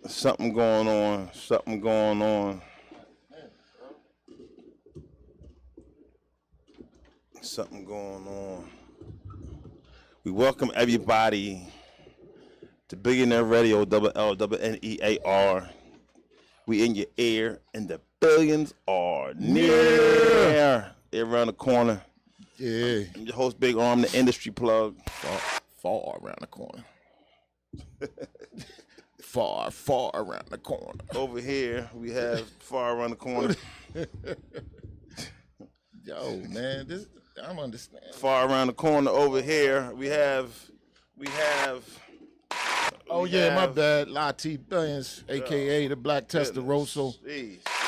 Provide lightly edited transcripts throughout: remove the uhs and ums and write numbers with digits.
Something going on. Something going on. Something going on. We welcome everybody to Billionaire Radio, WLWNEAR. We in your ear, and the billions are near. They're around the corner. Yeah. I'm your host, Big Arm, the industry plug. Far around the corner. far around the corner. Over here, we have far around the corner. Yo, man, this I'm understanding. Far around the corner over here, we have. Oh yeah, my bad. Lateef Billions, aka the Black Testarossa,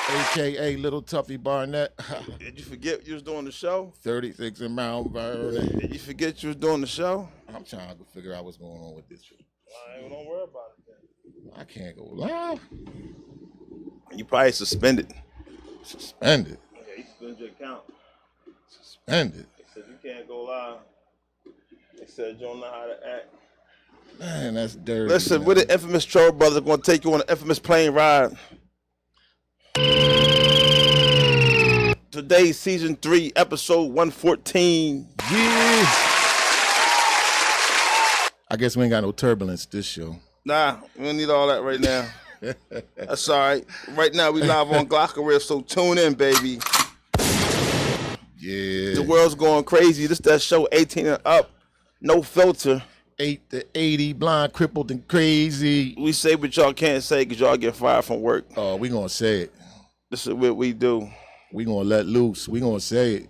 aka Little Tuffy Barnett. Did you forget you was doing the show? 36 in Mount Verde. Did you forget you was doing the show? I'm trying to figure out what's going on with this shit. All right, well, don't worry about it then. I can't go live. You probably suspended. Suspended. Yeah, you suspended your account. Suspended. They said you can't go live. They said you don't know how to act. Man, that's dirty. Listen, man. we're the infamous Troll Brothers going to take you on an infamous plane ride. Today's season 3, episode 114. Yeah. I guess we ain't got no turbulence this show. Nah, we don't need all that right now. That's all right. Right now, we live on Glockaria, so tune in, baby. Yeah. The world's going crazy. This that show, 18 and up, no filter. 8 to 80, blind, crippled, and crazy. We say what y'all can't say because y'all get fired from work. Oh, we gonna say it. This is what we do. We gonna let loose. We gonna say it.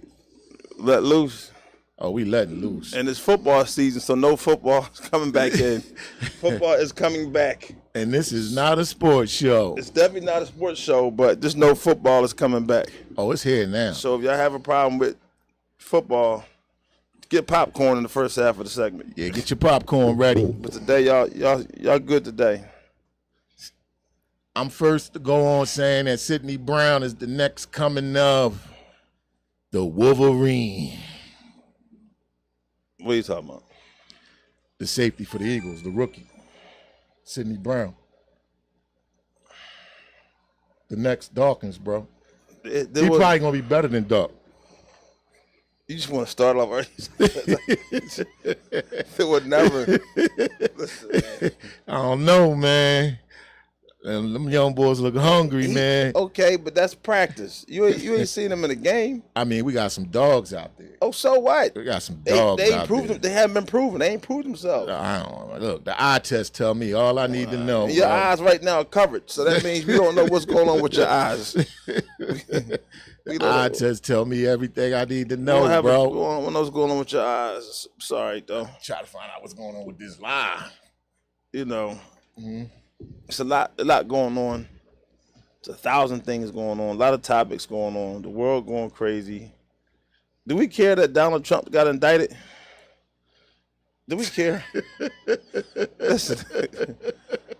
Let loose. Oh, we letting loose. And it's football season, so no football is coming back in. Football is coming back. And this is not a sports show. It's definitely not a sports show, but just no football is coming back. Oh, it's here now. So if y'all have a problem with football, get popcorn in the first half of the segment. Yeah, get your popcorn ready. But today, y'all good today. I'm first to go on saying that Sidney Brown is the next coming of the Wolverine. What are you talking about? The safety for the Eagles, the rookie, Sidney Brown. The next Dawkins, bro. He probably gonna be better than Duck. You just want to start off already. It would never. Listen, man. I don't know, man. And them young boys look hungry, man. Okay, but that's practice. You ain't seen them in the game. I mean, we got some dogs out there. Oh, so what? We got some dogs They out proved there. They haven't been proven. They ain't proved themselves. I don't know. Look, the eye test tell me all I need to know. Your bro. eyes right now are covered, so that means we don't know what's going on with your eyes. We don't Eye know. test tell me everything I need to We know, don't have bro. we don't know what's going on with your eyes. Sorry, though. Try to find out what's going on with this lie. You know, it's a lot going on. It's 1,000 things going on. A lot of topics going on. The world going crazy. Do we care that Donald Trump got indicted? Do we care?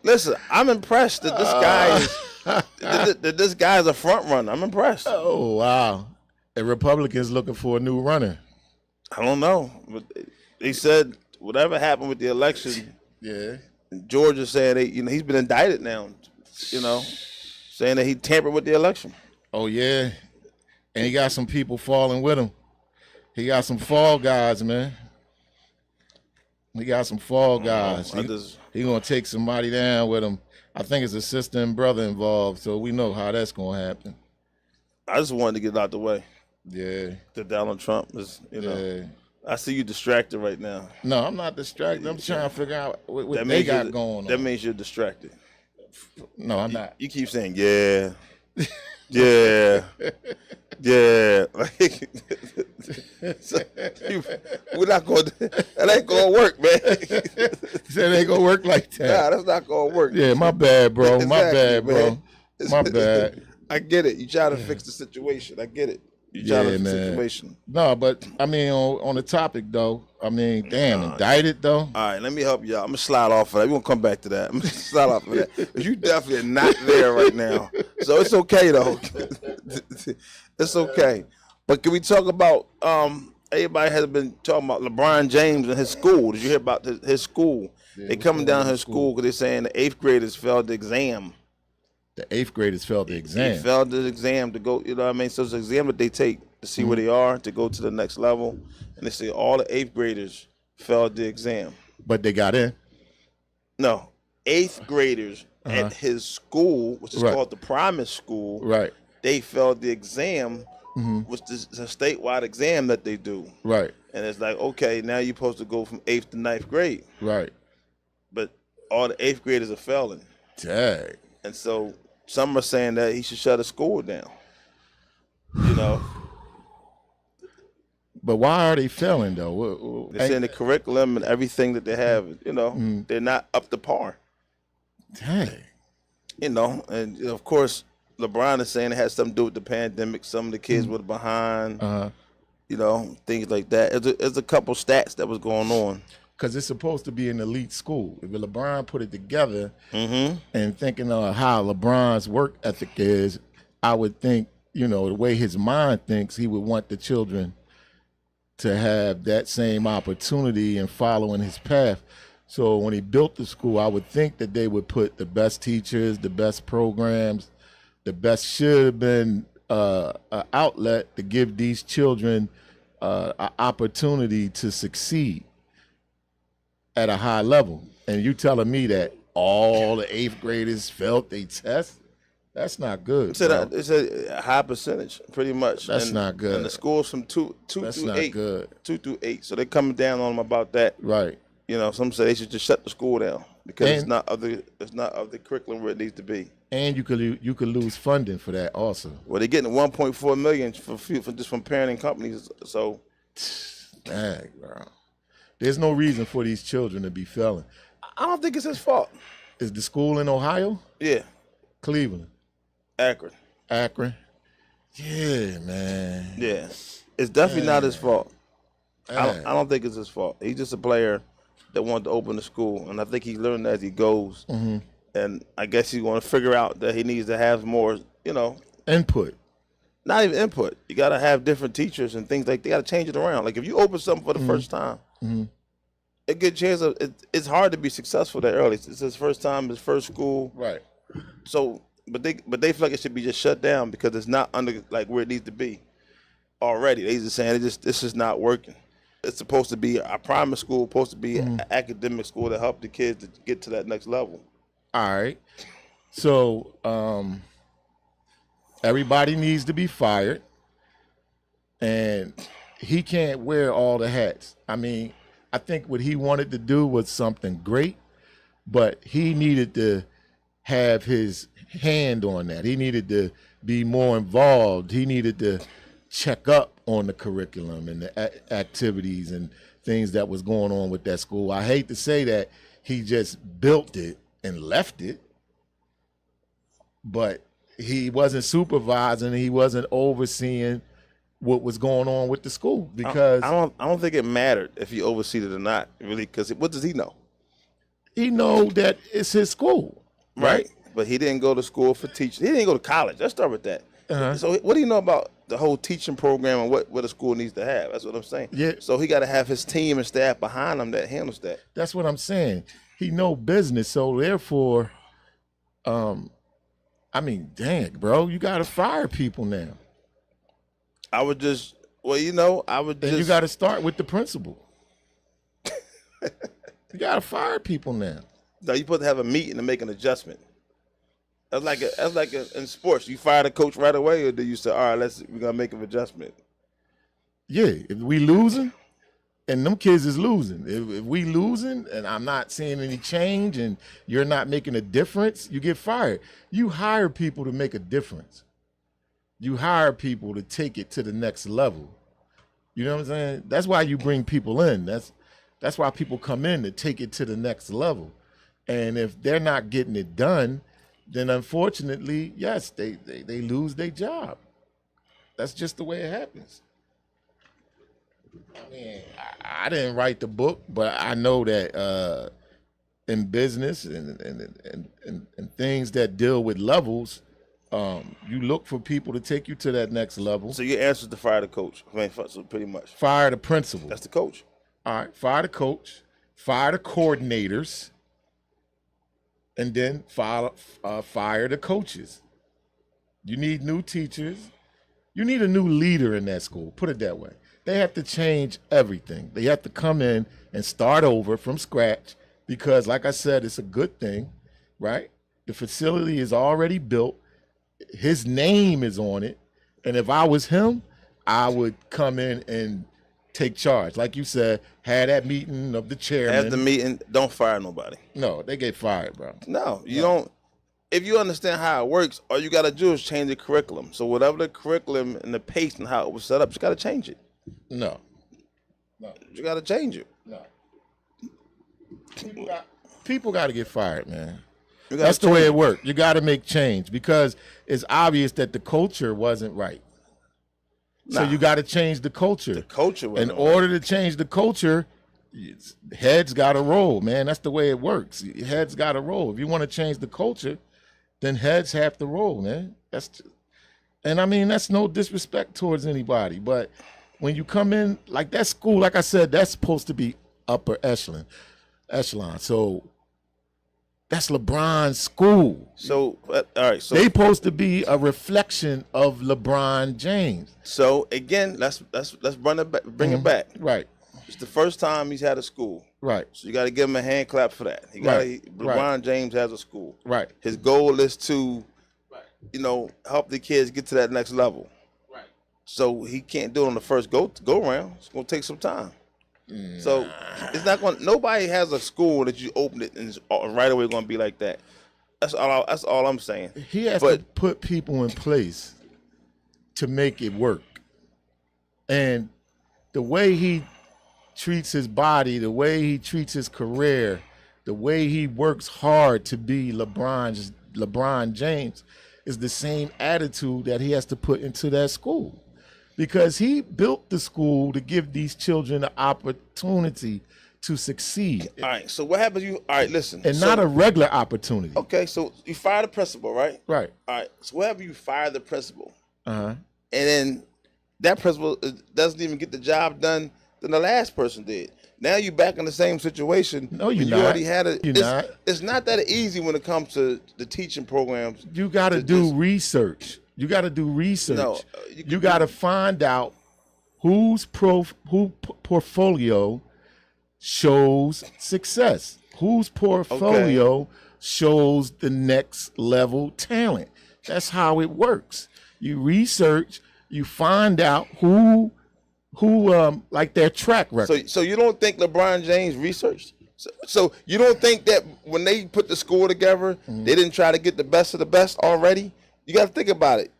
Listen. I'm impressed that this guy is a front runner. I'm impressed. Oh, wow. And Republicans looking for a new runner. I don't know, but they said whatever happened with the election. Yeah. Georgia said he's been indicted now. Saying that he tampered with the election. Oh, yeah. And he got some people falling with him. He got some fall guys, man. He got some fall guys. He gonna take somebody down with him. I think it's a sister and brother involved, so we know how that's gonna happen. I just wanted to get it out the way. Yeah. That Donald Trump is, Yeah. I see you distracted right now. No, I'm not distracted. I'm trying to figure out what That they means got going on. That means you're distracted. No, I'm not. You keep saying, yeah, yeah, yeah. We're not going. That ain't gonna work, man. Said it ain't gonna work like that. Nah, that's not gonna work. Yeah, my bad, bro. Exactly, my bad, bro. man. My bad. I get it. You try to fix the situation. I get it. You try to fix the man. situation. No, but I mean, on the topic though, I mean, damn, indicted though. All right, let me help you out. I'm gonna slide off of that. We're gonna come back to that. I'm gonna slide off of that. Because you definitely are not there right now. So it's okay though. It's okay. But can we talk about everybody has been talking about LeBron James and his school. Did you hear about his school? They coming down her school because they're saying the 8th graders failed the exam. The 8th graders failed the exam. They failed the exam to go, you know what I mean? So it's an exam that they take to see where they are, to go to the next level. And they say all the 8th graders failed the exam. But they got in? No. 8th graders at his school, which is called the primary school, they failed the exam, which is a statewide exam that they do. Right. And it's like, okay, now you're supposed to go from 8th to 9th grade. Right. But all the 8th graders are failing. Dang. And so some are saying that he should shut the school down. You know. But why are they failing though? They're saying the curriculum and everything that they have, you know, they're not up to par. Dang. You know, and of course, LeBron is saying it has something to do with the pandemic. Some of the kids were behind, you know, things like that. There's a couple stats that was going on. Because it's supposed to be an elite school. If LeBron put it together and thinking of how LeBron's work ethic is, I would think, you know, the way his mind thinks, he would want the children to have that same opportunity and following his path. So when he built the school, I would think that they would put the best teachers, the best programs, the best should have been an outlet to give these children an opportunity to succeed at a high level. And you telling me that all the 8th graders failed their test? That's not good. It's a high percentage, pretty much. That's not good. And the schools from 2 That's through not 8. good. 2 through 8. So they're coming down on them about that. Right. You know, some say they should just shut the school down because it's not of the curriculum where it needs to be. And you could lose funding for that also. Well, they're getting $1.4 million for just from parenting companies. So, dang, bro. There's no reason for these children to be failing. I don't think it's his fault. Is the school in Ohio? Yeah. Cleveland. Akron. Yeah, man. Yeah. It's definitely not his fault. I don't think it's his fault. He's just a player that wanted to open the school, and I think he's learning as he goes. And I guess he's going to figure out that he needs to have more, you know. Input. Not even input. You got to have different teachers and things like that. They got to change it around. Like if you open something for the first time, a good chance of it's hard to be successful that early. It's his first time, his first school. Right. So, but they feel like it should be just shut down because it's not under like where it needs to be already. They just saying this is not working. It's supposed to be a primary school, supposed to be an academic school to help the kids to get to that next level. All right. So everybody needs to be fired, and he can't wear all the hats. I mean, I think what he wanted to do was something great, but he needed to have his hand on that. He needed to be more involved. He needed to check up on the curriculum and the activities and things that was going on with that school. I hate to say that he just built it and left it, but he wasn't supervising, he wasn't overseeing what was going on with the school because I don't think it mattered if he overseed it or not, really, because what does he know? He know that it's his school, right? But he didn't go to school for teaching. He didn't go to college. Let's start with that. So what do you know about the whole teaching program and what a school needs to have? That's what I'm saying. Yeah. So he got to have his team and staff behind him that handles that. That's what I'm saying. He know business, so therefore, I mean, dang, bro, you got to fire people now. I would just, you got to start with the principal. You got to fire people now. No, you're supposed to have a meeting to make an adjustment. That's like in sports. You fire the coach right away, or do you say, all right, we're gonna make an adjustment? Yeah, if we losing, and them kids is losing. If we losing, and I'm not seeing any change, and you're not making a difference, you get fired. You hire people to make a difference. You hire people to take it to the next level. You know what I'm saying? That's why you bring people in. That's why people come in to take it to the next level. And if they're not getting it done, then unfortunately, yes, they lose their job. That's just the way it happens. I mean, I didn't write the book, but I know that in business and things that deal with levels, you look for people to take you to that next level. So your answer is to fire the coach. I mean, so pretty much. Fire the principal. That's the coach. All right, fire the coach fire the coordinators, and then fire the coaches. You need new teachers. You need a new leader in that school, put it that way. They have to change everything. They have to come in and start over from scratch because, like I said, it's a good thing, right? The facility is already built. His name is on it. And if I was him, I would come in and take charge. Like you said, had that meeting of the chairman. Have the meeting, don't fire nobody. No, they get fired, bro. No, you don't. If you understand how it works, all you got to do is change the curriculum. So whatever the curriculum and the pace and how it was set up, you got to change it. No. You got to change it. No. People got to get fired, man. That's the way it works. You got to make change because it's obvious that the culture wasn't right. So you got to change the culture. The culture wasn't right. In order to change the culture, heads got to roll, man. That's the way it works. Heads got to roll. If you want to change the culture, then heads have to roll, man. And I mean, that's no disrespect towards anybody, but when you come in, like that school, like I said, that's supposed to be upper echelon. So that's LeBron's school. So, all right. So they supposed to be a reflection of LeBron James. So again, let's bring it back. Right. It's the first time he's had a school. Right. So you got to give him a hand clap for that. LeBron James has a school. Right. His goal is to, help the kids get to that next level. Right. So he can't do it on the first go round. It's gonna take some time. So it's not going. Nobody has a school that you open it and it's right away going to be like that. That's all I'm saying. He has to put people in place to make it work. And the way he treats his body, the way he treats his career, the way he works hard to be LeBron James is the same attitude that he has to put into that school. Because he built the school to give these children the opportunity to succeed. All right, so what happens? All right, listen. And not a regular opportunity. Okay, so you fire the principal, right? Right. All right, so whatever you fire the principal, and then that principal doesn't even get the job done than the last person did. Now you're back in the same situation. No, you're not. You already had it. Not. It's not that easy when it comes to the teaching programs. You got to do research. You got to do research. No, you got to find out who portfolio shows success, whose portfolio shows the next level talent. That's how it works. You research, you find out who like their track record. So you don't think LeBron James researched? So you don't think that when they put the school together, they didn't try to get the best of the best already? You got to think about it.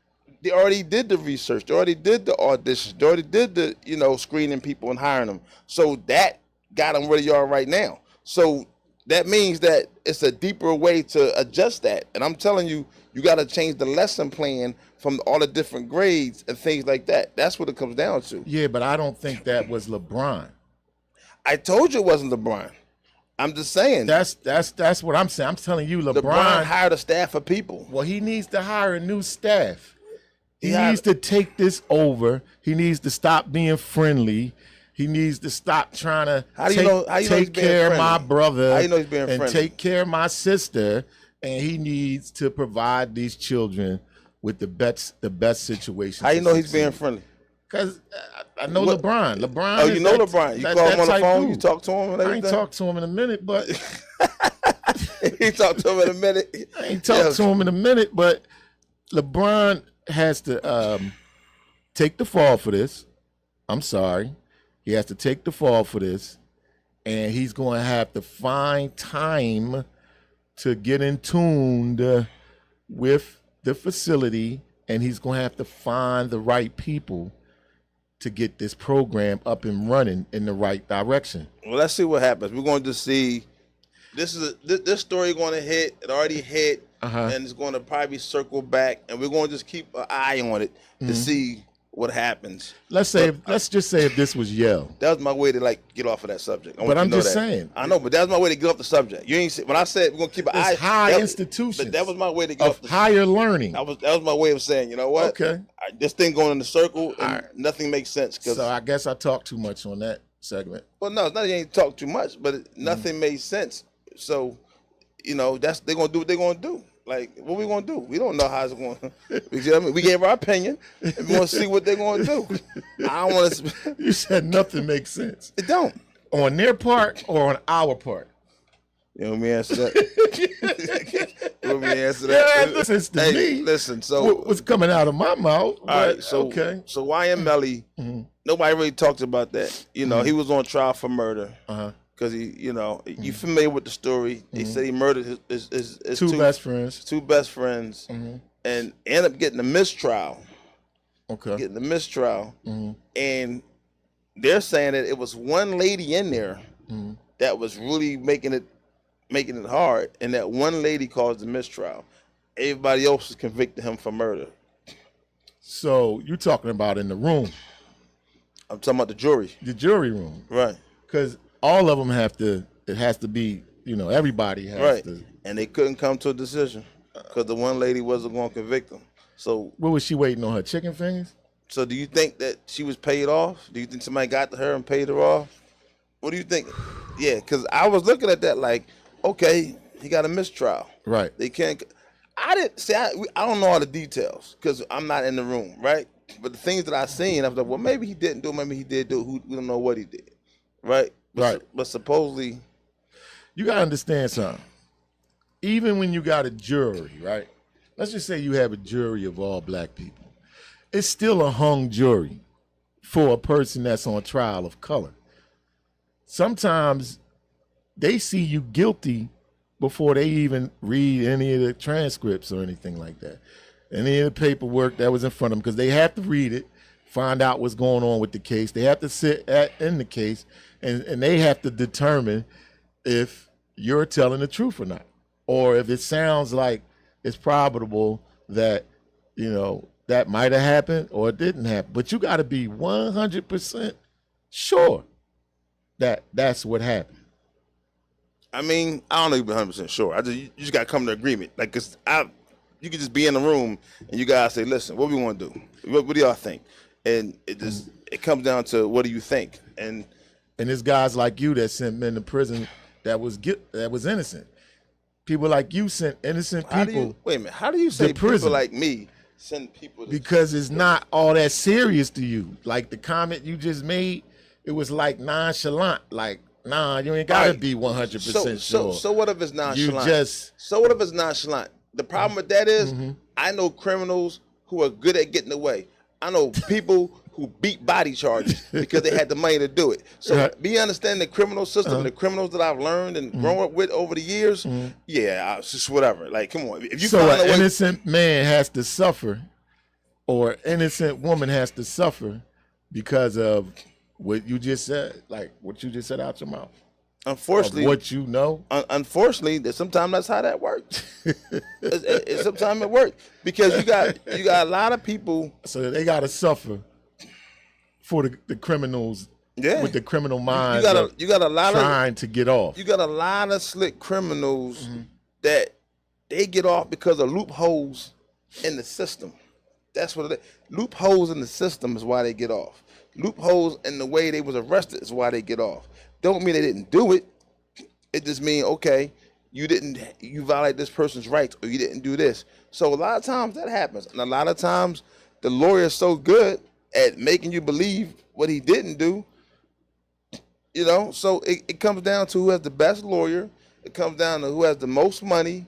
They already did the research. They already did the auditions. They already did the, screening people and hiring them. So that got them where they are right now. So that means that it's a deeper way to adjust that. And I'm telling you, you got to change the lesson plan from all the different grades and things like that. That's what it comes down to. Yeah, but I don't think that was LeBron. I told you it wasn't LeBron. I'm just saying. That's what I'm saying. I'm telling you, LeBron hired a staff of people. Well, he needs to hire a new staff. He needs to take this over. He needs to stop being friendly. He needs to stop trying to take care of my brother and take care of my sister. And he needs to provide these children with the best situation. How you know he's being friendly? Because I know LeBron. LeBron. Oh, you know LeBron. You call him on the phone. You talk to him and everything. I ain't talked to him in a minute, but he talked to him in a minute. I ain't talked to him in a minute, but LeBron has to take the fall for this. I'm sorry. He has to take the fall for this, and he's going to have to find time to get in tuned with the facility, and he's going to have to find the right people to get this program up and running in the right direction. Well, let's see what happens. We're going to see. This story going to hit. It already hit, and it's going to probably circle back, and we're going to just keep an eye on it to see what happens. Let's just say if this was Yale. That was my way to get off of that subject. But I'm just saying. I know, but that was my way to get off the subject. You ain't when I said we're gonna keep an eye. High institutions. But that was my way to get off the higher learning. That was my way of saying, you know what? Okay. This thing going in the circle, and nothing makes sense. So I guess I talked too much on that. segment. Well, no, it's not. You ain't talk too much, but nothing made sense. So, they're gonna do what they're gonna do. Like, what we gonna do? We don't know how it's going. We gave our opinion, and we want to see what they're gonna do. I don't want to. You said nothing makes sense. It don't. On their part or on our part? You want me to answer that? You want me to answer that? Yeah, listen to me. Listen, so what's coming out of my mouth? All right, so YM Melly, nobody really talks about that. He was on trial for murder. Because you familiar with the story? They said he murdered his two best friends. Two best friends, and ended up getting a mistrial. Okay. Getting a mistrial, and they're saying that it was one lady in there that was really making it hard, and that one lady caused the mistrial. Everybody else was convicted him for murder. So you're talking about in the room? I'm talking about the jury. The jury room, right? Because all of them have to. It has to be. Everybody has to. And they couldn't come to a decision because the one lady wasn't going to convict them. So what was she waiting on? Her chicken fingers? So do you think that she was paid off? Do you think somebody got to her and paid her off? What do you think? Yeah, because I was looking at that like, okay, he got a mistrial. Right. They can't. I didn't say I don't know all the details because I'm not in the room, right? But the things that I seen, I was like, well, maybe he didn't do it, maybe he did do it. We don't know what he did, right? Right. But supposedly, you gotta understand something. Even when you got a jury, right? Let's just say you have a jury of all black people. It's still a hung jury for a person that's on trial of color. Sometimes they see you guilty before they even read any of the transcripts or anything like that. Any of the paperwork that was in front of them, because they have to read it, find out what's going on with the case. They have to sit in the case, and they have to determine if you're telling the truth or not, or if it sounds like it's probable that, that might have happened or it didn't happen. But you got to be 100% sure that that's what happened. I mean, I don't know if you're 100% sure. You just got to come to agreement. Like, cause you could just be in the room and you guys say, listen, what we want to do? What do y'all think? And it comes down to, what do you think? And there's guys like you that sent men to prison that was innocent. People like you sent innocent people. Wait a minute. How do you say people like me send people to because it's not all that serious to you. Like the comment you just made, it was like nonchalant. Like, nah, you ain't gotta be 100% sure. So what if it's nonchalant? So what if it's nonchalant? The problem with that is, I know criminals who are good at getting away. I know people who beat body charges because they had the money to do it. So me understanding the criminal system, the criminals that I've learned and grown up with over the years, it's just whatever. Like, come on. If you so an innocent man has to suffer, or innocent woman has to suffer because of what you just said, like what you just said out your mouth. Unfortunately, what you know. Unfortunately, sometimes that's how that works. Sometimes it works because you got a lot of people. So they got to suffer for the criminals. Yeah. With the criminal mind. You got a lot trying to get off. You got a lot of slick criminals that they get off because of loopholes in the system. That's what it is. Loopholes in the system is why they get off. Loopholes in the way they was arrested is why they get off. Don't mean they didn't do it. It just mean, okay, you violate this person's rights, or you didn't do this. So a lot of times that happens. And a lot of times the lawyer is so good at making you believe what he didn't do. So it comes down to who has the best lawyer. It comes down to who has the most money,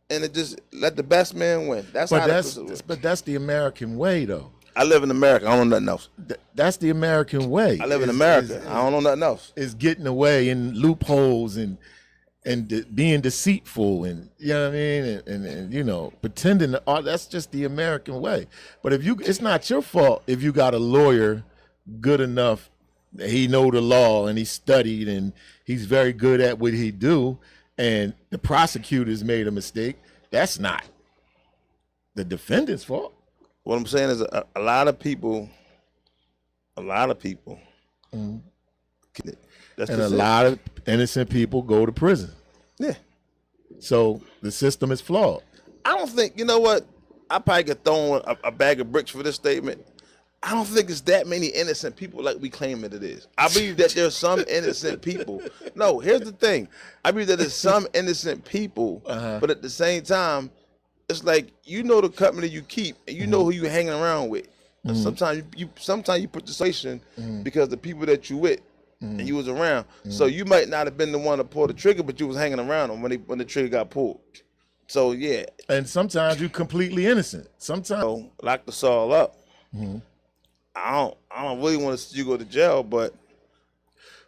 and it just let the best man win. But that's the American way, though. I live in America. I don't know nothing else. That's the American way. I live in America. I don't know nothing else. It's getting away in loopholes and being deceitful, and you know what I mean, and pretending. That's just the American way. But it's not your fault if you got a lawyer good enough. He know the law and he studied and he's very good at what he do, and the prosecutors made a mistake. That's not the defendant's fault. What I'm saying is a lot of people, and a lot of innocent people go to prison. Yeah. So the system is flawed. I don't think, you know what? I probably get thrown a bag of bricks for this statement. I don't think it's that many innocent people like we claim that it is. I believe that there's some innocent people. No, here's the thing. I believe that there's some innocent people, but at the same time, it's like you know the company you keep and you know who you hanging around with. And sometimes you put the situation because the people that you with and you was around. So you might not have been the one to pull the trigger, but you was hanging around them when the trigger got pulled. So yeah. And sometimes you're completely innocent. Sometimes lock us all up. I don't really want to see you go to jail, but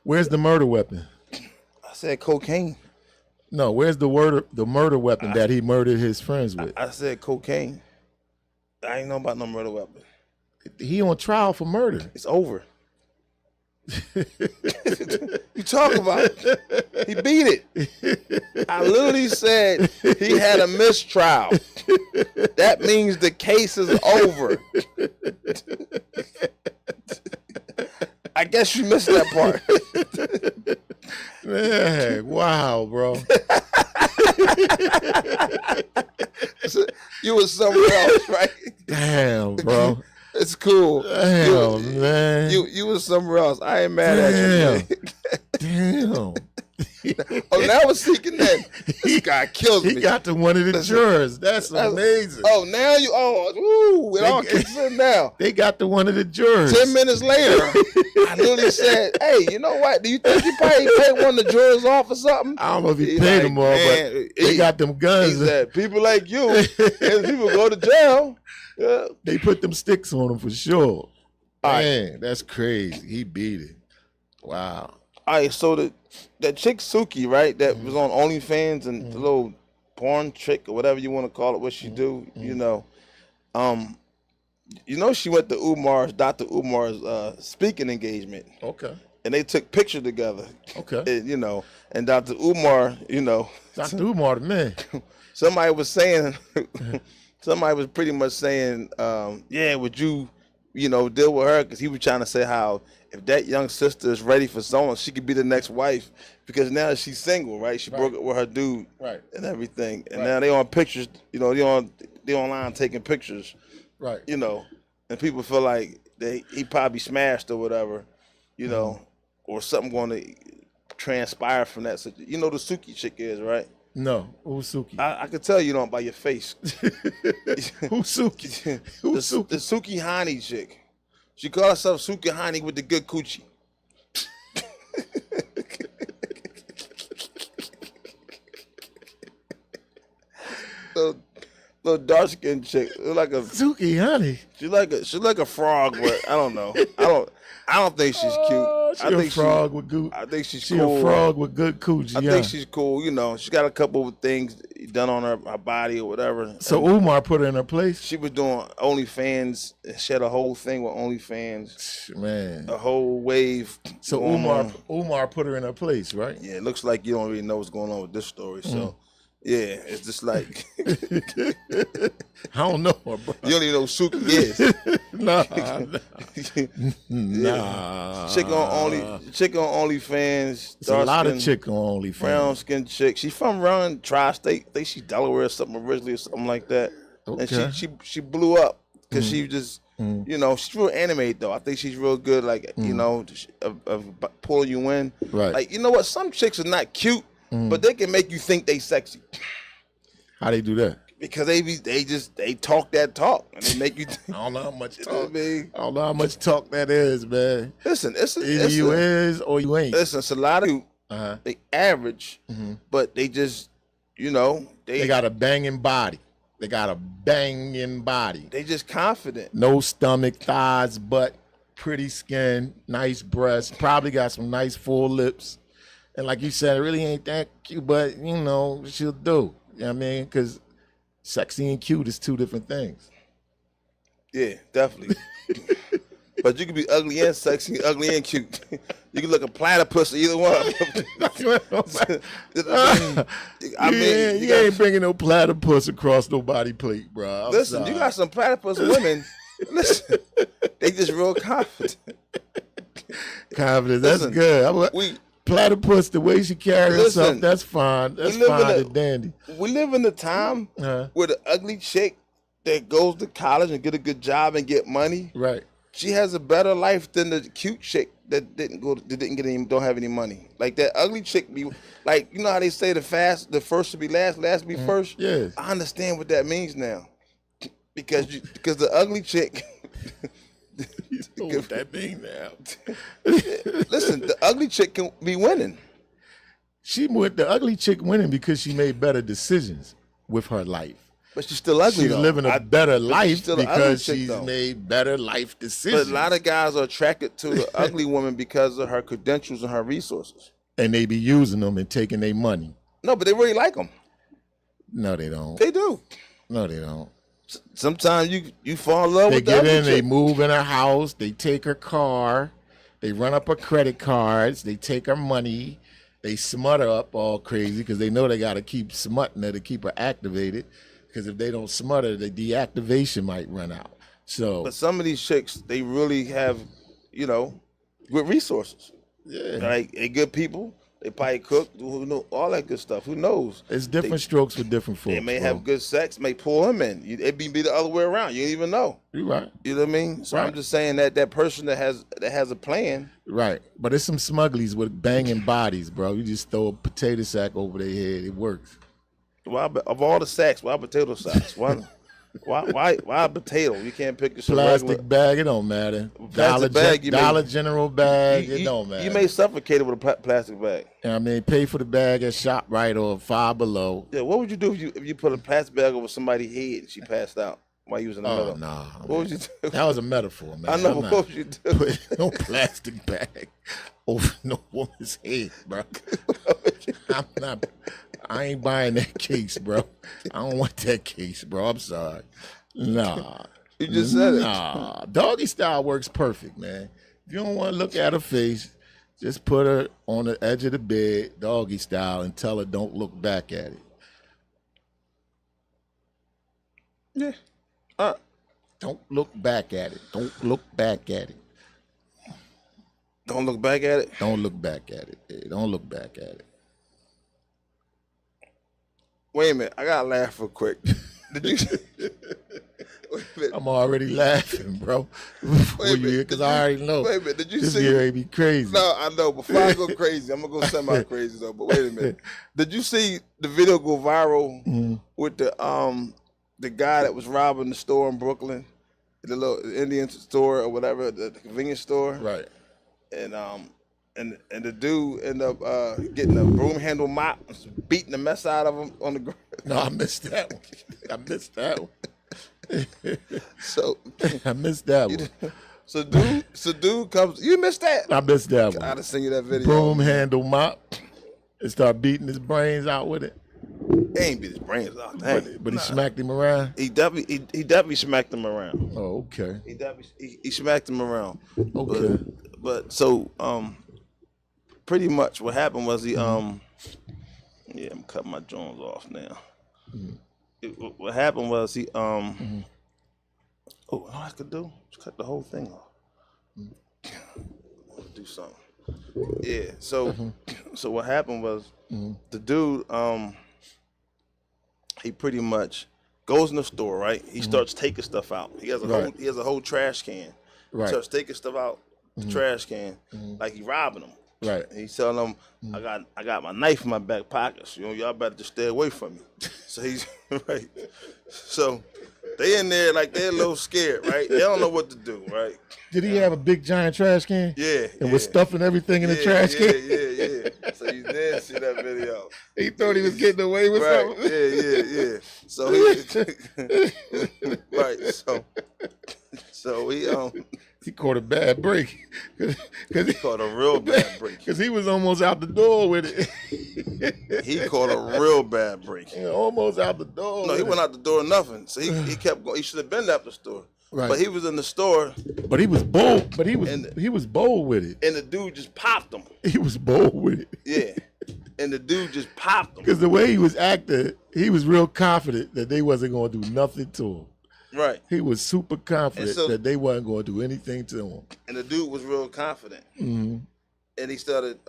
where's the murder weapon? I said cocaine. No, where's the murder weapon that he murdered his friends with? I said cocaine. I ain't know about no murder weapon. He on trial for murder. It's over. You talk about he beat it. I literally said he had a mistrial. That means the case is over. I guess you missed that part. Man, wow, bro. You was somewhere else, right? Damn, bro. It's cool. Damn, man. You was somewhere else. I ain't mad at you. Damn. Oh, now we're seeking that. This guy kills me. He got to one of the jurors. That's amazing. Oh, now it all kicks in now. They got to one of the jurors. 10 minutes later, I literally said, hey, you know what? Do you think you probably paid one of the jurors off or something? I don't know if he paid them all, but they got them guns. He said, people like you, and people go to jail. Yeah. They put them sticks on him for sure. Man, right. That's crazy. He beat it. Wow. All right, so that chick Suki, right, that was on OnlyFans and the little porn chick or whatever you want to call it, what she do, you know, she went to Dr. Umar's speaking engagement. Okay. And they took pictures together. Okay. And, and Dr. Umar, Dr. Umar, the man. Somebody was pretty much saying, would you, deal with her? Because he was trying to say how if that young sister is ready for someone, she could be the next wife because now she's single, right? She broke up with her dude and everything. And now they on pictures, they online taking pictures, right? And people feel like he probably smashed or whatever, or something going to transpire from that. So, you know the Suki chick is, right? No, who's Suki? I could tell you don't by your face. Who's Suki? Who's Suki? The Suki Hani chick. She called herself Suki Hani with the good coochie. Little dark skinned chick. Like a Suki Hani. She's like a frog, but I don't know. I don't think she's cute. I think frog with good. I think she's she cool. A frog with good coochie. I think she's cool. She got a couple of things done on her body or whatever. So Umar put her in her place. She was doing OnlyFans. She had a whole thing with OnlyFans. Man, a whole wave. So Umar put her in her place, right? Yeah, it looks like you don't really know what's going on with this story. So. Yeah, it's just like I don't know her, bro. You don't even know who Suki is. Nah. Chick on OnlyFans. There's a lot of chick on OnlyFans. Brown skin chick. She's from around tri-state. I think she's Delaware or something originally or something like that. Okay. And she blew up because she just she's real animated though. I think she's real good, like of pulling you in. Right. Like what? Some chicks are not cute. But they can make you think they sexy. How they do that? Because they talk that talk and they make you. I don't know how much talk. I don't know how much talk that is, man. Listen, either you is or you ain't. Listen, it's a lot of they average, but they just they got a banging body. They got a banging body. They just confident. No stomach, thighs, butt, pretty skin, nice breasts. Probably got some nice full lips. And like you said, it really ain't that cute, but, she'll do. You know what I mean? Because sexy and cute is two different things. Yeah, definitely. But you can be ugly and sexy, ugly and cute. You can look a platypus or either one. You ain't bringing no platypus across no body plate, bro. Listen, you got some platypus women. Listen, they just real confident. Confident, that's good. Platypus, the way she carries herself, that's fine. That's fine and dandy. We live in a time where the ugly chick that goes to college and get a good job and get money she has a better life than the cute chick that don't have any money. Like that ugly chick be like, you know how they say the first to be last to be first? Yeah. I understand what that means now. Because the ugly chick You know what that means now. Listen, the ugly chick can be winning. The ugly chick winning because she made better decisions with her life. But she's still ugly. She's living a better life because she's though. Made better life decisions. But a lot of guys are attracted to the ugly woman because of her credentials and her resources. And they be using them and taking their money. No, but they really like them. No, they don't. They do. No, they don't. Sometimes you fall in love with the ugly chick. They move in her house, they take her car, they run up her credit cards, they take her money, they smut her up all crazy because they know they got to keep smutting her to keep her activated. Because if they don't smut her, the deactivation might run out. So, but some of these chicks, they really have, good resources. Yeah, like they good people. They probably cook, all that good stuff. Who knows? It's different strokes for different folks. They may have good sex, may pull him in. It be the other way around. You don't even know. You're right. You know what I mean? So I'm just saying that person that has a plan. Right. But it's some smugglies with banging bodies, bro. You just throw a potato sack over their head. It works. Why, of all the sacks, why potato sacks? Why a potato? You can't pick your plastic bag. It don't matter. Dollar General bag. It don't matter. You may suffocate it with a plastic bag. I mean, pay for the bag at ShopRite or Five Below. Yeah. What would you do if you put a plastic bag over somebody's head and she passed out while you was in the middle? Nah. What would you do? That was a metaphor, man. I know. What would you do? Put no plastic bag over no woman's head, bro. I ain't buying that case, bro. I don't want that case, bro. I'm sorry. Nah. You just said it. Nah. Doggy style works perfect, man. If you don't want to look at her face, just put her on the edge of the bed, doggy style, and tell her don't look back at it. Yeah. Don't look back at it. Don't look back at it. Don't look back at it? Don't look back at it. Don't look back at it. Wait a minute, I gotta laugh real quick. Did you? I'm already laughing, bro. Because I already know. Wait a minute, did you this see? This year be crazy. No, I know. Before I go crazy, I'm gonna go semi-crazy though. But wait a minute, did you see the video go viral with the guy that was robbing the store in Brooklyn, the little Indian store or whatever, the convenience store? Right. And the dude ended up getting a broom handle mop, beating the mess out of him on the ground. No, I missed that one. So I missed that one. So dude comes. You missed that? I missed that one. I gotta send you that video. Broom handle mop and start beating his brains out with it. He ain't beat his brains out. But he smacked him around. He definitely smacked him around. Oh, okay. He smacked him around. Okay. But so pretty much what happened was he I'm cutting my joints off now. What happened was he oh, what I could do? Just cut the whole thing off. Do something. Yeah. So what happened was the dude he pretty much goes in the store, right? He starts taking stuff out. He has a whole trash can. Right. He starts taking stuff out the trash can like he robbing them. Right. And he's telling them, I got my knife in my back pockets. Y'all better just stay away from me. So he's right. So they in there like they're a little scared, right? They don't know what to do, right? Did he have a big giant trash can? Yeah. And was stuffing everything in the trash can? Yeah. So you did see that video. He thought he was getting away with something. Yeah. So he caught a bad break. He caught a real bad break. Because he was almost out the door with it. He caught a real bad break. Almost out the door. No, he went out the door nothing. So he kept going. He should have been left the store. Right. But he was in the store. But he was bold. But he was bold with it. And the dude just popped him. He was bold with it. Yeah. And the dude just popped him. Because the way he was acting, he was real confident that they wasn't going to do nothing to him. Right. He was super confident that they wasn't going to do anything to him. And the dude was real confident. And he started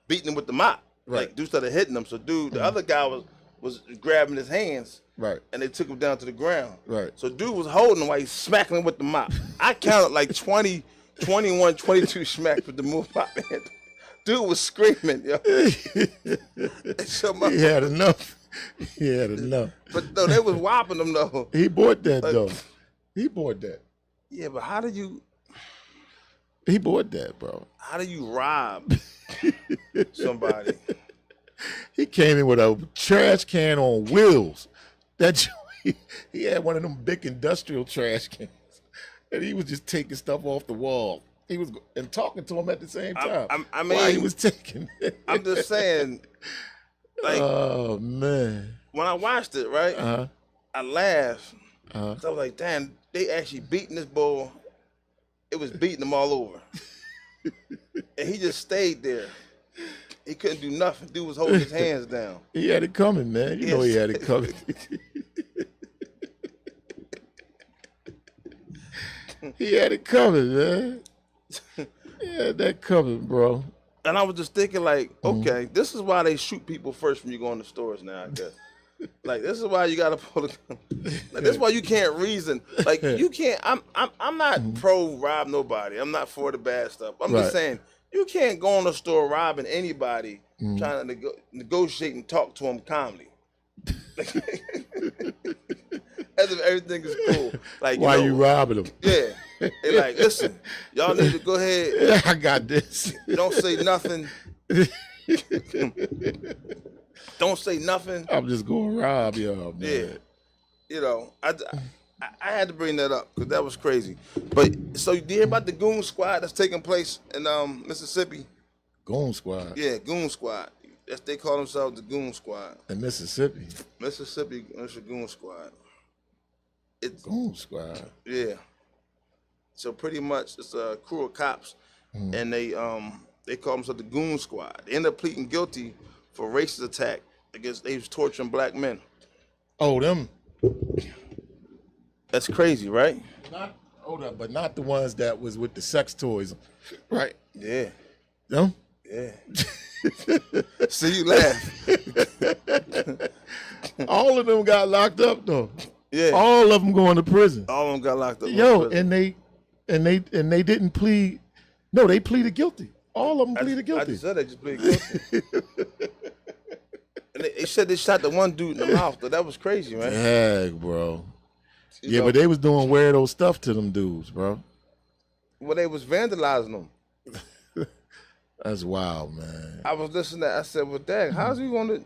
beating him with the mop. Right. Like, dude started hitting him. So, the other guy was was grabbing his hands. Right. And they took him down to the ground. Right. So dude was holding him while he's smacking him with the mop. I counted like 20, 21, 22 smacks with the mop hand. Dude was screaming, yo. He had enough. He had enough. But no, they was whopping him though. He bought that though. He bought that. Yeah, but how do you? He bought that, bro. How do you rob somebody? He came in with a trash can on wheels. That he had one of them big industrial trash cans, and he was just taking stuff off the wall. He was and talking to him at the same time. I mean, while he was taking it. I'm just saying. Like, oh man! When I watched it, right, I laughed. So I was like, "Damn, they actually beating this bull. It was beating him all over, and he just stayed there. He couldn't do nothing. Dude was holding his hands down. He had it coming, man. You know he had it coming. He had it coming, man. He had that coming, bro. And I was just thinking, like, okay, this is why they shoot people first when you go in the stores now, I guess. Like, this is why you gotta pull the gun. Like, this is why you can't reason. Like, you can't. I'm not pro rob nobody. I'm not for the bad stuff. I'm just saying you can't go in the store robbing anybody, trying to negotiate and talk to them calmly. As if everything is cool. Like, why you robbing them? Yeah. They like, listen, y'all need to go ahead. I got this. Don't say nothing. Don't say nothing. I'm just going to rob y'all, man. Yeah. You know, I had to bring that up because that was crazy. But so you hear about the Goon Squad that's taking place in Mississippi? Goon Squad? Yeah, Goon Squad. They call themselves the Goon Squad. In Mississippi? Mississippi, it's a Goon Squad. It's Goon Squad? Yeah. So pretty much it's a crew of cops, and they call themselves the Goon Squad. They end up pleading guilty for racist attack against they was torturing black men. Oh, them. That's crazy, right? Hold up, but not the ones that was with the sex toys, right? Yeah. Them? Yeah. See, you laugh. All of them got locked up though. Yeah. All of them going to prison. All of them got locked up. Yo, and they didn't plead. No, they pleaded guilty. All of them pleaded guilty. I just said they just pleaded guilty. And they said they shot the one dude in the mouth, but that was crazy, man. Heck, bro. Yeah, but they was doing weirdo stuff to them dudes, bro. Well, they was vandalizing them. That's wild, man. I was listening to that. I said, well, dang, how's he going to...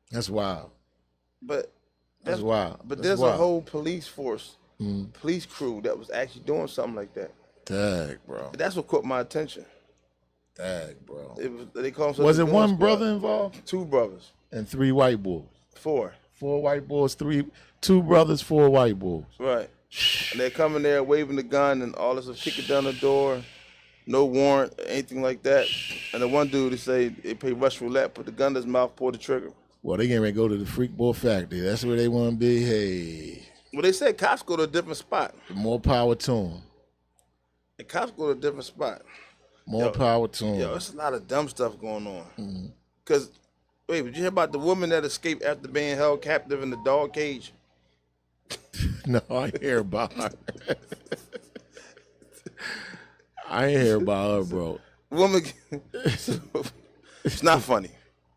That's wild. But that's wild. But there's a whole police force, police crew that was actually doing something like that. Dag, bro. That's what caught my attention. Dag, bro. They call themselves was it one brother involved? 2 brothers. And 3 white boys? 4. 4 white boys, 2 brothers, 4 white boys. Right. And they're coming there waving the gun and all this stuff, kicking down the door. No warrant, anything like that. And the one dude, they say they play Russian roulette, put the gun in his mouth, pull the trigger. Well, they getting ready to go to the Freak Boy Factory. That's where they want to be. Hey. Well, they said cops go to a different spot. More power to them. The cops go to a different spot. More power to them. Yo, there's a lot of dumb stuff going on. Because, wait, did you hear about the woman that escaped after being held captive in the dog cage? No, I ain't hear about her. I ain't hear about her, bro. Woman, it's not funny.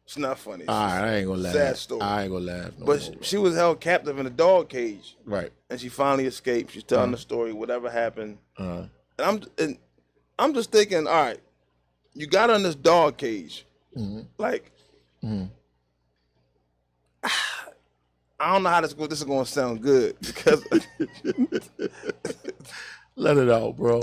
It's not funny. All right, I ain't gonna laugh. Sad story. I ain't gonna laugh. But she was held captive in a dog cage. Right. And she finally escaped. She's telling the story, whatever happened. And I'm just thinking, all right, you got her in this dog cage. Like, I don't know how this is going to sound good because let it out, bro.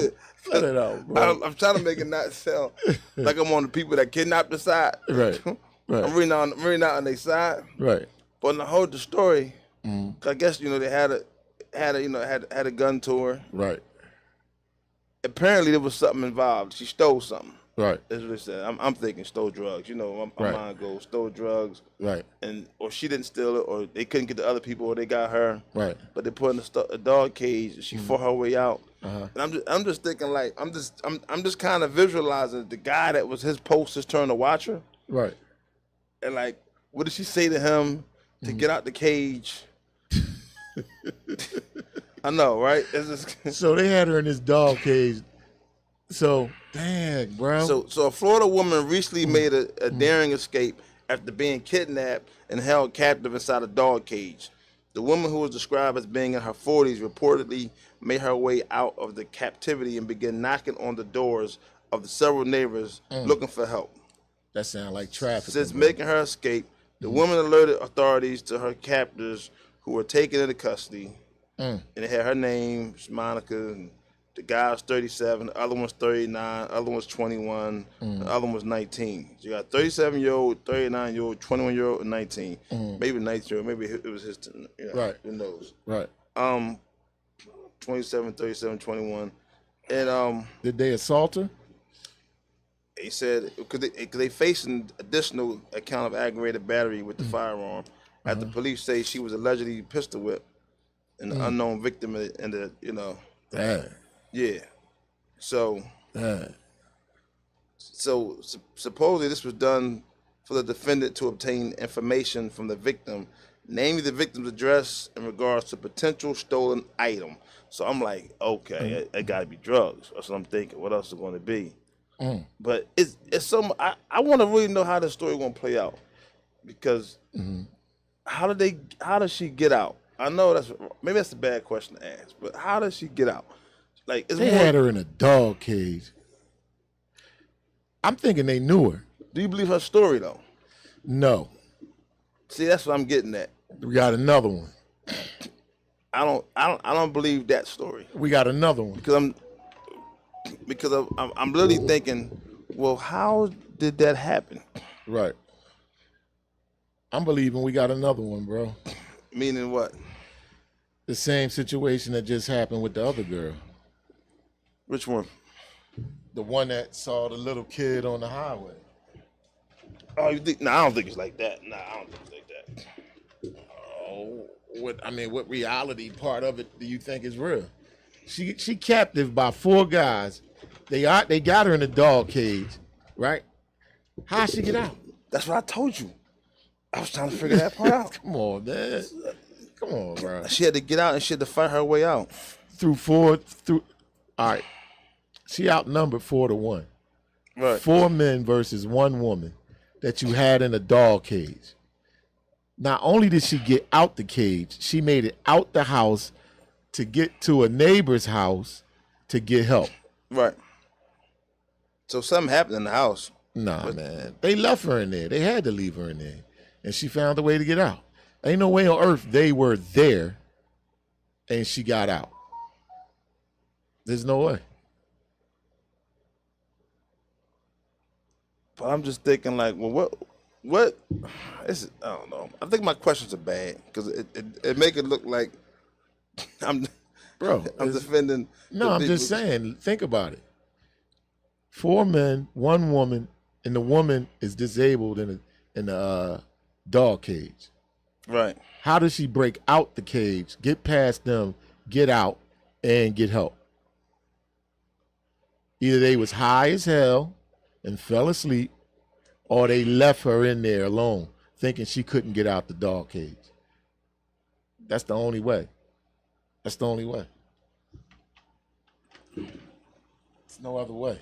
Let it out, bro. I'm trying to make it not sound like I'm on the people that kidnapped the side. Right. Right. I'm reading out on their side. Right. But when I heard the story, I guess they had a gun to her. Right. Apparently there was something involved. She stole something. Right. That's what they said. I'm thinking stole drugs. My mind goes stole drugs. Right. Or she didn't steal it, or they couldn't get the other people, or they got her. Right. But they put in a dog cage. And she fought her way out. And I'm just thinking, like, I'm just kind of visualizing the guy that was his poster's turn to watch her. Right. And like, what did she say to him? to get out the cage. I know, right? It's just so they had her in this dog cage. So, dang, bro. So a Florida woman recently made a daring escape after being kidnapped and held captive inside a dog cage. The woman, who was described as being in her 40s, reportedly made her way out of the captivity and began knocking on the doors of the several neighbors looking for help. That sounds like trafficking. Since making her escape, the woman alerted authorities to her captors, who were taken into custody. And it had her name, Monica, and the guy was 37, the other one's 39, the other one's 21, the other one was 19. So you got 37-year-old, 39-year-old, 21-year-old, and 19. Maybe 19-year-old, maybe it was his, right. Who knows? Right. 27, 37, 21. And did they assault her? They said, because they faced an additional account of aggravated battery with the firearm. After police say she was allegedly pistol whipped and the unknown victim in the, Yeah. So, supposedly this was done for the defendant to obtain information from the victim, namely the victim's address in regards to potential stolen item. So I'm like, okay, it got to be drugs. That's what I'm thinking. What else is going to be? But it's some. I want to really know how this story going to play out, because how does she get out? I know maybe that's a bad question to ask, but how does she get out? Like, they had her in a dog cage. I'm thinking they knew her. Do you believe her story though? No. See, that's what I'm getting at. We got another one. I don't believe that story. We got another one because I'm literally thinking, well, how did that happen? Right. I'm believing we got another one, bro. Meaning what? The same situation that just happened with the other girl. Which one? The one that saw the little kid on the highway. Oh, you think? No, I don't think it's like that. No, I don't think it's like that. Oh, what reality part of it do you think is real? She captive by 4 guys. They got her in a dog cage, right? How'd she get out? That's what I told you. I was trying to figure that part out. Come on, man. Come on, bro. She had to get out and she had to fight her way out. All right. She outnumbered 4-1. Right. 4 men versus 1 woman that you had in a dog cage. Not only did she get out the cage, she made it out the house to get to a neighbor's house to get help. Right. So something happened in the house. Nah, man. They left her in there. They had to leave her in there. And she found a way to get out. Ain't no way on earth they were there and she got out. There's no way. But I'm just thinking, like, well, what? I don't know. I think my questions are bad because it make it look like I'm defending. No, I'm just saying. Think about it. 4 men, 1 woman, and the woman is disabled in a dog cage. Right. How does she break out the cage, get past them, get out, and get help? Either they was high as hell and fell asleep, or they left her in there alone, thinking she couldn't get out the dog cage. That's the only way. That's the only way. There's no other way.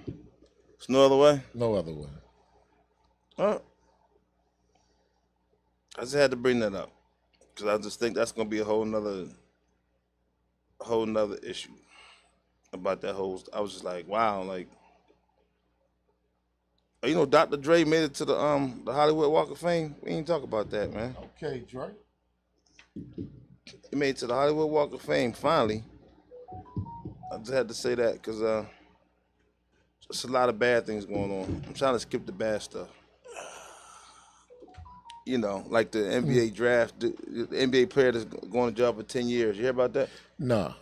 There's no other way? No other way. I just had to bring that up because I just think that's going to be a whole nother issue about that whole. I was just like, wow, like, you know, Dr. Dre made it to the Hollywood Walk of Fame. We ain't talk about that, man. Okay, Dre. He made it to the Hollywood Walk of Fame finally. I just had to say that because there's a lot of bad things going on. I'm trying to skip the bad stuff. You know, like the NBA draft, the NBA player that's going to jail for 10 years. You hear about that? Nah.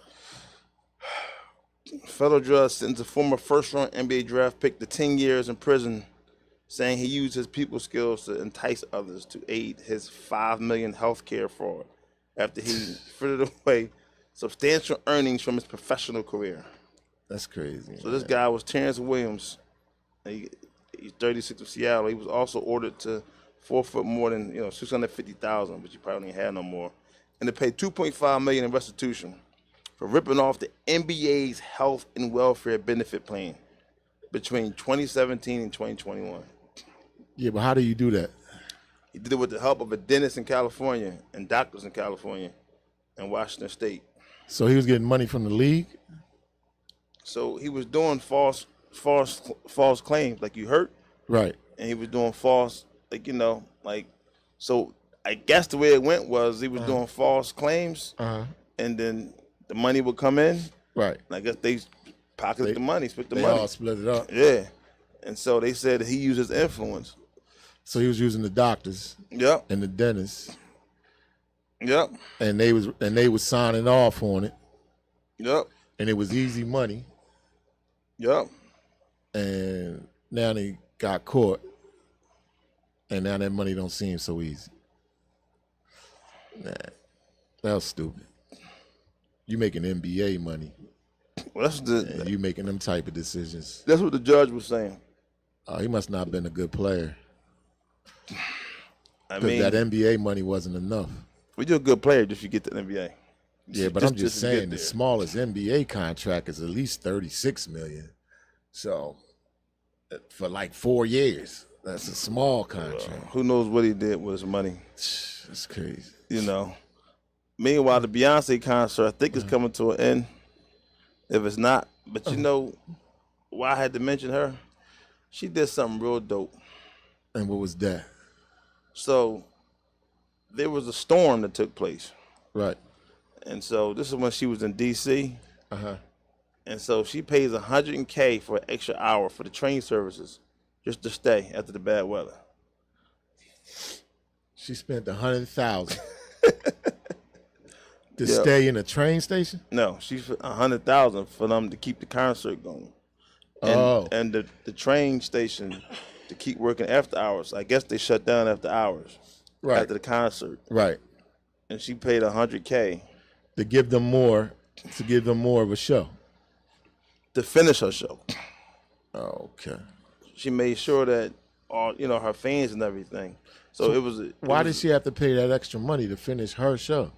Federal judge sentenced a former first-round NBA draft pick to 10 years in prison, saying he used his people skills to entice others to aid his $5 million health care fraud after he frittered away substantial earnings from his professional career. That's crazy. So this guy was Terrence Williams. He's 36 of Seattle. He was also ordered to forfeit more than $650,000, but you probably ain't had no more, and to pay $2.5 million in restitution for ripping off the NBA's health and welfare benefit plan between 2017 and 2021. Yeah, but how do you do that? He did it with the help of a dentist in California and doctors in California and Washington State. So he was getting money from the league? So he was doing false claims, like you hurt. Right. And he was doing false, so I guess the way it went was he was doing false claims, and then the money would come in. Right. And I guess they pocketed the money, split the money. They all split it up. Yeah. And so they said that he used his influence. So he was using the doctors. Yep. And the dentists. Yep. And they was signing off on it. Yep. And it was easy money. Yep. And now they got caught. And now that money don't seem so easy. Nah, that was stupid. You making NBA money. Well, that's you making them type of decisions. That's what the judge was saying. He must not have been a good player. I mean, that NBA money wasn't enough. Well, you're a good player if you get to the NBA. Yeah, but I'm just saying the smallest NBA contract is at least $36 million. So for like 4 years, that's a small contract. Who knows what he did with his money? That's crazy. Meanwhile, the Beyonce concert, I think, is coming to an end. If it's not, but you know why I had to mention her? She did something real dope. And what was that? So there was a storm that took place. Right. And so this is when she was in D.C. Uh-huh. And so she pays $100K for an extra hour for the train services just to stay after the bad weather. She spent $100,000 to stay in a train station? No, she's $100,000 for them to keep the concert going. And the train station to keep working after hours. I guess they shut down after hours. Right. After the concert. Right. And she paid $100K to give them more of a show. To finish her show. Oh, okay. She made sure that all her fans and everything. So it was. Why did she have to pay that extra money to finish her show?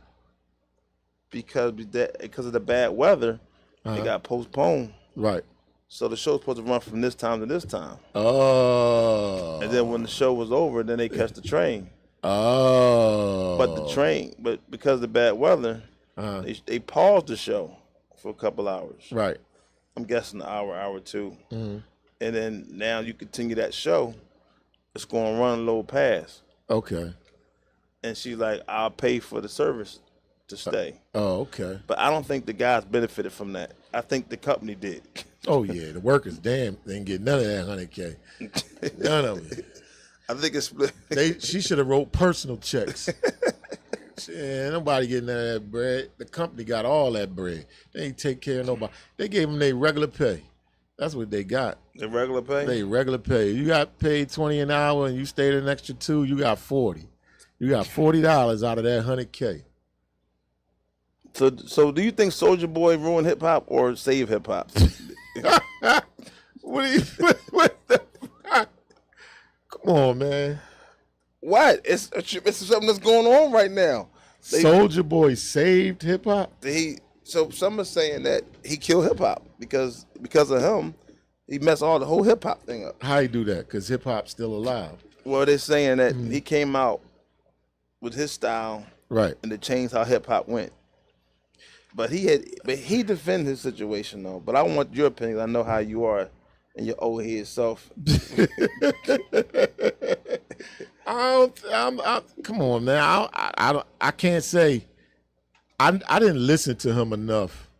Because of the bad weather, it got postponed. Right. So the show's supposed to run from this time to this time. Oh. And then when the show was over, then they catch the train. Oh. But because of the bad weather, they paused the show for a couple hours. Right. I'm guessing an hour or two. Mm-hmm. And then now you continue that show, it's going to run a little past. Okay. And she's like, I'll pay for the service to stay. Oh, okay. But I don't think the guys benefited from that. I think the company did. Oh, yeah. The workers, damn, they didn't get none of that $100K. None of it. I think it's split. She should have wrote personal checks. Shit, nobody getting none of that bread. The company got all that bread. They ain't take care of nobody. They gave them their regular pay. That's what they got. Their regular pay? They regular pay. You got paid $20 an hour and you stayed an extra $2, you got $40. You got $40 out of that $100K. So do you think Soulja Boy ruined hip hop or saved hip hop? What the fuck? Come on, man. What? It's something that's going on right now. Soulja Boy saved hip hop? So some are saying that he killed hip hop because of him, he messed the whole hip hop thing up. How he do that? Because hip hop's still alive. Well, they're saying that he came out with his style, right, and it changed how hip hop went. But he defended his situation though. But I want your opinion. I know how you are and your old head self. Come on, man. I can't say. I didn't listen to him enough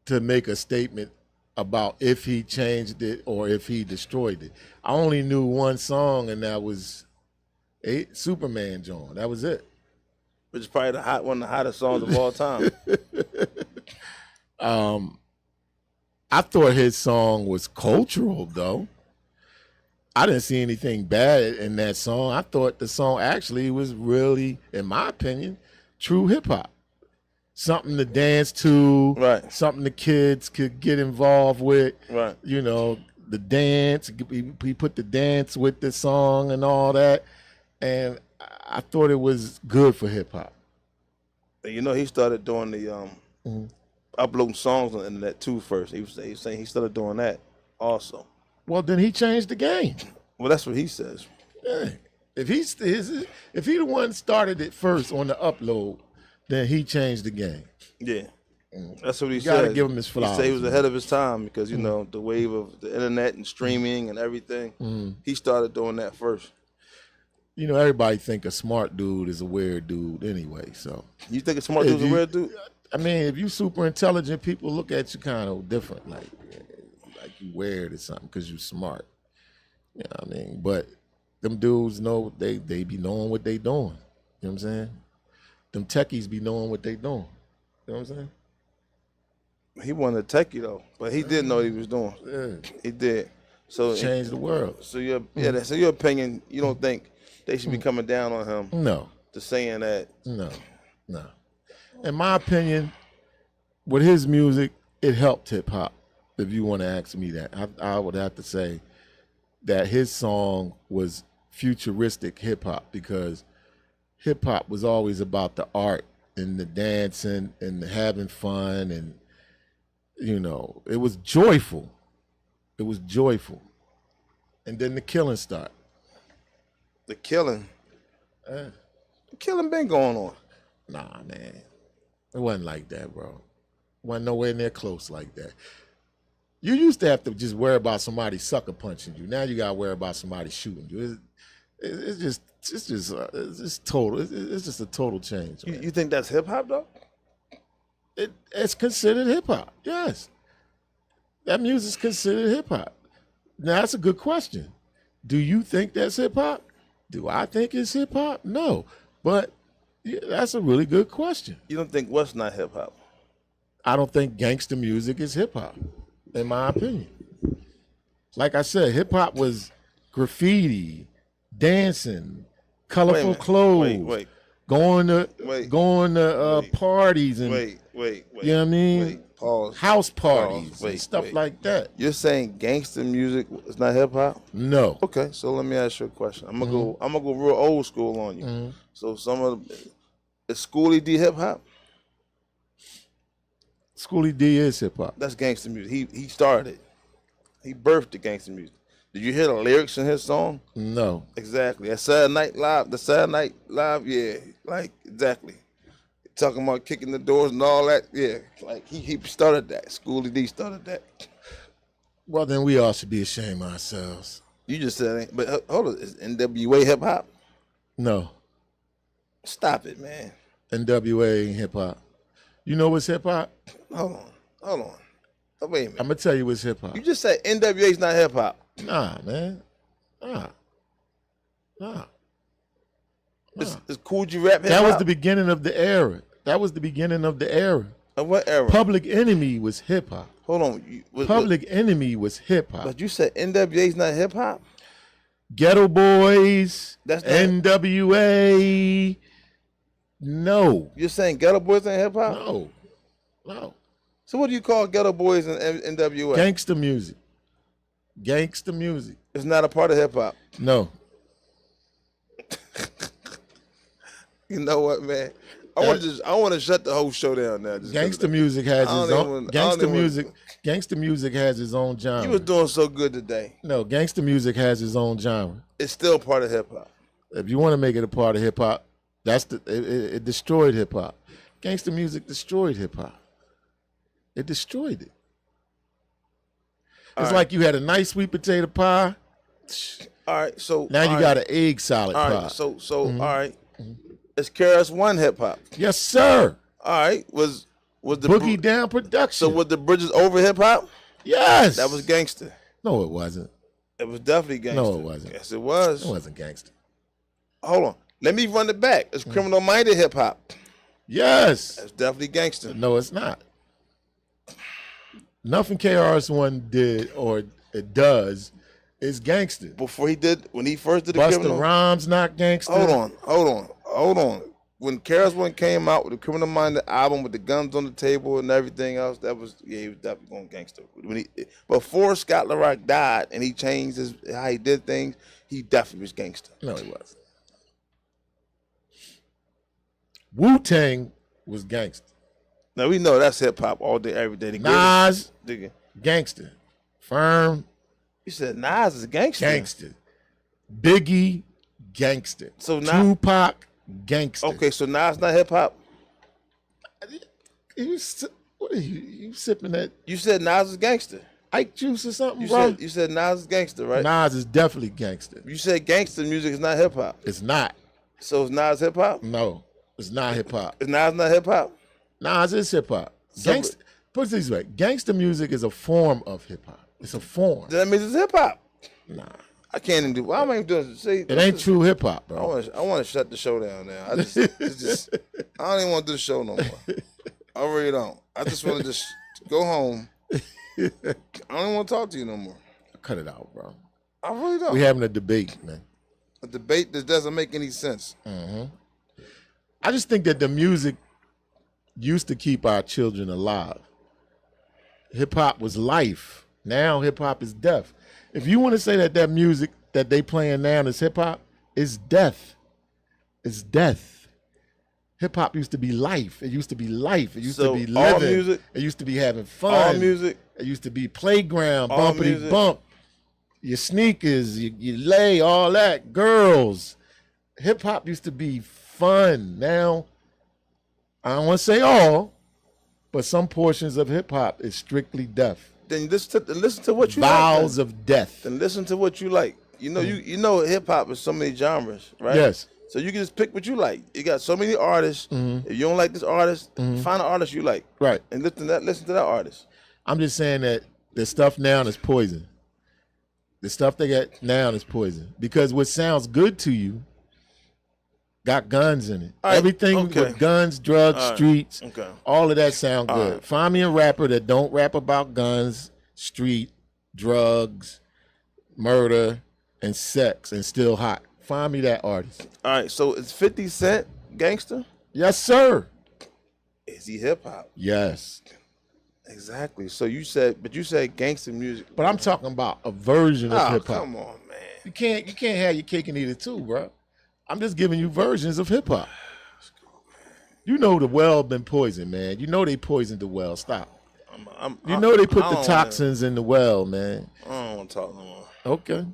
to make a statement about if he changed it or if he destroyed it. I only knew one song, and that was Superman John. That was it. Which is probably one of the hottest songs of all time. I thought his song was cultural, though. I didn't see anything bad in that song. I thought the song actually was really, in my opinion, true hip-hop. Something to dance to, right? Something the kids could get involved with, right? the dance. He put the dance with the song and all that, and I thought it was good for hip hop. You know, he started doing the uploading songs on the internet too first. He was saying he started doing that also. Well, then he changed the game. Well, that's what he says. Yeah. If he the one started it first on the upload, then he changed the game. Yeah. That's what he said. You gotta give him his flowers. He said he was ahead of his time because, you know, the wave of the internet and streaming and everything, he started doing that first. You know, everybody think a smart dude is a weird dude anyway, so. You think a smart dude's a weird dude? I mean, if you super intelligent, people look at you kind of different, like you weird or something because you smart. You know what I mean? But them dudes know, they be knowing what they doing. You know what I'm saying? Them techies be knowing what they doing. You know what I'm saying? He wasn't a techie though, but he did know what he was doing. Yeah. He did. So changed the world. So so your opinion, you don't think they should be coming down on him? No. To saying that? No. In my opinion, with his music, it helped hip hop. If you want to ask me that, I would have to say that his song was futuristic hip hop because hip hop was always about the art and the dancing and the having fun, and you know, it was joyful. It was joyful. And then the killing started. The killing? The killing been going on. Nah, man. It wasn't like that, bro. It wasn't nowhere near close like that. You used to have to just worry about somebody sucker punching you. Now you got to worry about somebody shooting you. It's just a total change. You think that's hip hop though? It's considered hip hop. Yes, that music's considered hip hop. Now that's a good question. Do you think that's hip hop? Do I think it's hip hop? No, but yeah, that's a really good question. You don't think what's not hip hop? I don't think gangster music is hip hop, in my opinion. Like I said, hip hop was graffiti, dancing, colorful clothes, going to parties and wait. You know what I mean? Pause. House parties and stuff like that. You're saying gangster music is not hip hop? No. Okay, so let me ask you a question. I'm gonna go real old school on you. So is Schoolie D hip hop? Schoolie D is hip hop. That's gangster music. He started it. He birthed the gangster music. Did you hear the lyrics in his song? No. Exactly. The Saturday Night Live, yeah, like exactly. Talking about kicking the doors and all that, yeah. Like he started that. Schoolie D started that. Well, then we all should be ashamed of ourselves. You just said it, but hold on, is NWA hip hop? No. Stop it, man. NWA ain't hip hop. You know what's hip hop? Hold on. Oh, wait a minute. I'm gonna tell you what's hip hop. You just said NWA's not hip hop. Nah, man. Nah. Is Cool G Rap hip hop? That was the beginning of the era. Of what era? Public Enemy was hip hop. Hold on. Public Enemy was hip hop. But you said NWA's not hip hop? Ghetto Boys, That's not NWA. No. You're saying Ghetto Boys ain't hip hop? No. So what do you call Ghetto Boys and NWA? Gangster music. It's not a part of hip hop. No. You know what, man? I want to shut the whole show down now. Gangster music has its own. Gangster music has its own genre. You was doing so good today. No, gangster music has its own genre. It's still part of hip hop. If you want to make it a part of hip hop, it destroyed hip hop. Gangster music destroyed hip hop. It destroyed it. It's like you had a nice sweet potato pie. All right, so now you got an egg salad pie. All right, so all right. Is KRS-One hip hop? Yes, sir. All right. Was the Boogie Down production? So was the Bridges over hip hop? Yes. That was gangster. No, it wasn't. It was definitely gangster. No, it wasn't. Yes, it was. It wasn't gangster. Hold on. Let me run it back. It's criminal minded hip hop. Yes. That's definitely gangster. No, it's not. Nothing KRS-One did or it does is gangster. When he first did the criminal. Busta Rhymes not gangster. Hold on. when Karis One came out with the Criminal Minded album with the guns on the table and everything else, he was definitely going gangster. Before Scott LaRock died and he changed how he did things, he definitely was gangster. No, he wasn't. Wu-Tang was gangster. Now we know that's hip hop all day, every day. Nas, gangster. Firm. You said Nas is gangster. Gangster. Biggie, gangster. So Tupac, gangster. Okay, so Nas not hip hop. What are you sipping that? You said Nas is gangster. Ike juice or something, bro? You said Nas is gangster, right? Nas is definitely gangster. You said gangster music is not hip hop. It's not. So is Nas hip hop? No, it's not hip hop. Is Nas not hip hop? Nas is hip hop. Gangster. Put it this way: gangster music is a form of hip hop. It's a form. That means it's hip hop. Nah, I can't even do. Why am I even doing this? See, it ain't true hip hop, bro. I want to shut the show down now. I don't even want to do the show no more. I really don't. I just want to just go home. I don't even want to talk to you no more. Cut it out, bro. I really don't. We having a debate, man. A debate that doesn't make any sense. Mm-hmm. I just think that the music used to keep our children alive. Hip hop was life. Now hip hop is death. If you want to say that music that they playing now is hip hop, it's death. It's death. Hip hop used to be life. It used to be life. It used to be living. All music, it used to be having fun. All music. It used to be playground, bumpity bump. Your sneakers, you lay, all that. Girls. Hip hop used to be fun. Now, I don't want to say all, but some portions of hip hop is strictly death. Then listen to what you Vows like. of death. Then listen to what you like. You know, you know hip hop is so many genres, right? Yes. So you can just pick what you like. You got so many artists. If you don't like this artist, find an artist you like. Right. And listen to that artist. I'm just saying that the stuff now is poison. The stuff they got now is poison. Because what sounds good to you got guns in it. Right. Everything with guns, drugs, streets, all of that sound good. Right. Find me a rapper that don't rap about guns, street, drugs, murder, and sex, and still hot. Find me that artist. All right, so is 50 Cent gangster? Yes, sir. Is he hip hop? Yes. Exactly. So you said gangster music. But I'm talking about a version of hip hop. Come on, man. You can't have your cake and eat it too, bro. I'm just giving you versions of hip hop. You know the well been poisoned, man. You know they poisoned the well. Stop. You know they put the toxins in the well, man. I don't want to talk no more. Okay.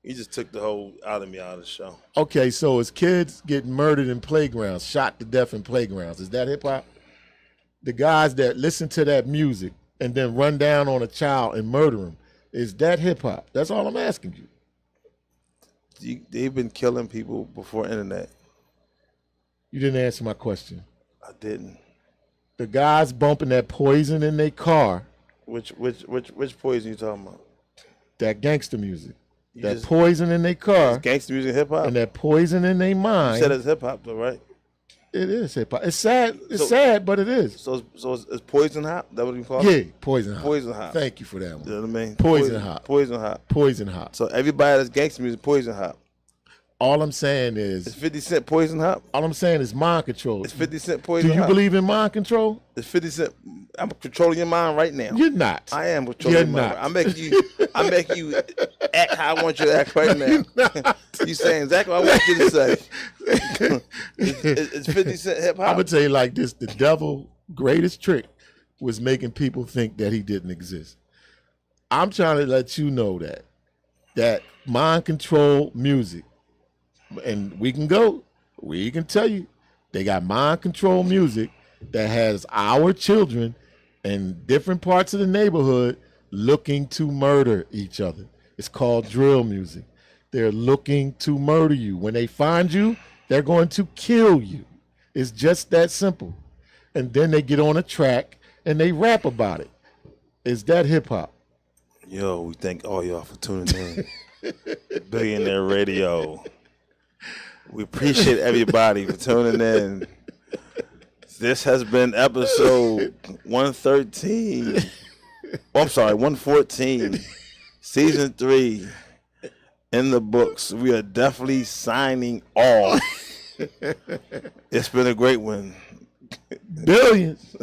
You just took the whole out of me out of the show. Okay, so it's kids getting murdered in playgrounds, shot to death in playgrounds. Is that hip hop? The guys that listen to that music and then run down on a child and murder him, is that hip hop? That's all I'm asking you. They've been killing people before internet. You didn't answer my question. I didn't. The guys bumping that poison in their car. Which poison you talking about? That gangster music. That poison in their car. Gangster music, hip hop. And that poison in their mind. You said it's hip hop though, right? It is hip hop. It's sad. It's sad, but it is. So it's poison hop. That what you call it? Yeah, poison hop. Poison hop. Thank you for that one. You know what I mean? Poison hop. Poison hop. Poison hop. So everybody that's gangster music, poison hop. All I'm saying is, it's 50 Cent poison hop. All I'm saying is mind control. It's 50 Cent poison hop. Do you believe in mind control? It's 50 Cent. I'm controlling your mind right now. You're not. I am controlling your mind. I make you act how I want you to act right now. You saying exactly what I want you to say. It's 50 Cent hip hop. I'm gonna tell you like this: the devil greatest trick was making people think that he didn't exist. I'm trying to let you know that mind control music. And we can tell you, they got mind control music that has our children in different parts of the neighborhood looking to murder each other. It's called drill music. They're looking to murder you. When they find you, they're going to kill you. It's just that simple. And then they get on a track and they rap about it. Is that hip hop? Yo, we thank all y'all for tuning in. Billionaire Radio. We appreciate everybody for tuning in. This has been episode 113. Oh, I'm sorry, 114. Season 3 in the books. We are definitely signing off. It's been a great one. Billions.